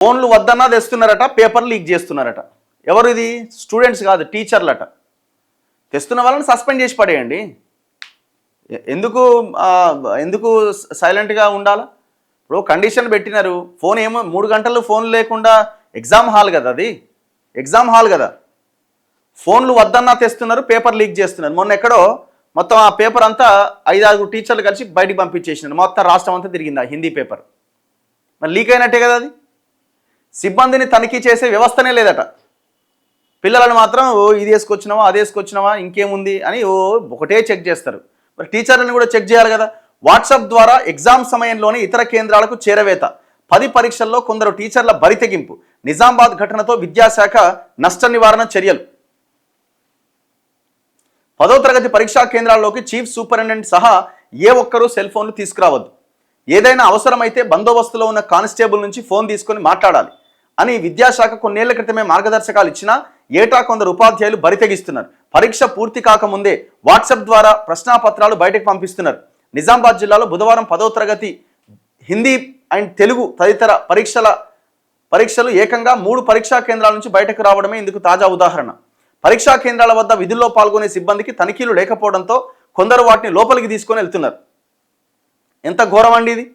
ఫోన్లు వద్దన్నా తెస్తున్నారట, paper leak చేస్తున్నారట. ఎవరు ఇది? స్టూడెంట్స్ కాదు, టీచర్లట. తెస్తున్న వాళ్ళని సస్పెండ్ చేసి పడేయండి. ఎందుకు ఎందుకు సైలెంట్గా ఉండాలా? ఇప్పుడు కండిషన్ పెట్టినారు. ఫోన్ ఏమో 3 గంటలు ఫోన్ లేకుండా, ఎగ్జామ్ హాల్ కదా అది, ఎగ్జామ్ హాల్ కదా. ఫోన్లు వద్దన్నా తెస్తున్నారు, పేపర్ లీక్ చేస్తున్నారు. మొన్న ఎక్కడో మొత్తం ఆ పేపర్ అంతా 5-6 టీచర్లు కలిసి బయటికి పంపించేసినారు. మొత్తం రాష్ట్రం అంతా తిరిగింది ఆ హిందీ పేపర్. మరి లీక్ అయినట్టే కదా అది. సిబ్బందిని తనిఖీ చేసే వ్యవస్థనే లేదట. పిల్లలను మాత్రం ఇది వేసుకొచ్చినావా, అది వేసుకొచ్చినావా, ఇంకేముంది అని ఒకటే చెక్ చేస్తారు. మరి టీచర్లను కూడా చెక్ చేయాలి కదా. వాట్సాప్ ద్వారా ఎగ్జామ్ సమయంలోనే ఇతర కేంద్రాలకు చేరవేత. 10 పరీక్షల్లో కొందరు టీచర్ల బరితెగింపు. నిజామాబాద్ ఘటనతో విద్యాశాఖ నష్ట నివారణ చర్యలు. 10వ తరగతి పరీక్షా కేంద్రాల్లోకి చీఫ్ సూపరింటెండెంట్ సహా ఏ ఒక్కరూ సెల్ ఫోన్లు తీసుకురావద్దు. ఏదైనా అవసరమైతే బందోబస్తులో ఉన్న కానిస్టేబుల్ నుంచి ఫోన్ తీసుకొని మాట్లాడాలి అని విద్యాశాఖ కొన్నేళ్ల క్రితమే మార్గదర్శకాలు ఇచ్చినా ఏటా కొందరు ఉపాధ్యాయులు బరితెగిస్తున్నారు. పరీక్ష పూర్తి కాకముందే వాట్సాప్ ద్వారా ప్రశ్నాపత్రాలు బయటకు పంపిస్తున్నారు. నిజామాబాద్ జిల్లాలో బుధవారం 10వ తరగతి హిందీ అండ్ తెలుగు తదితర పరీక్షలు ఏకంగా 3 పరీక్షా కేంద్రాల నుంచి బయటకు రావడమే ఇందుకు తాజా ఉదాహరణ. పరీక్షా కేంద్రాల వద్ద విధుల్లో పాల్గొనే సిబ్బందికి తనిఖీలు లేకపోవడంతో కొందరు వాటిని లోపలికి తీసుకొని వెళ్తున్నారు. ఎంత ఘోరం అండి ఇది.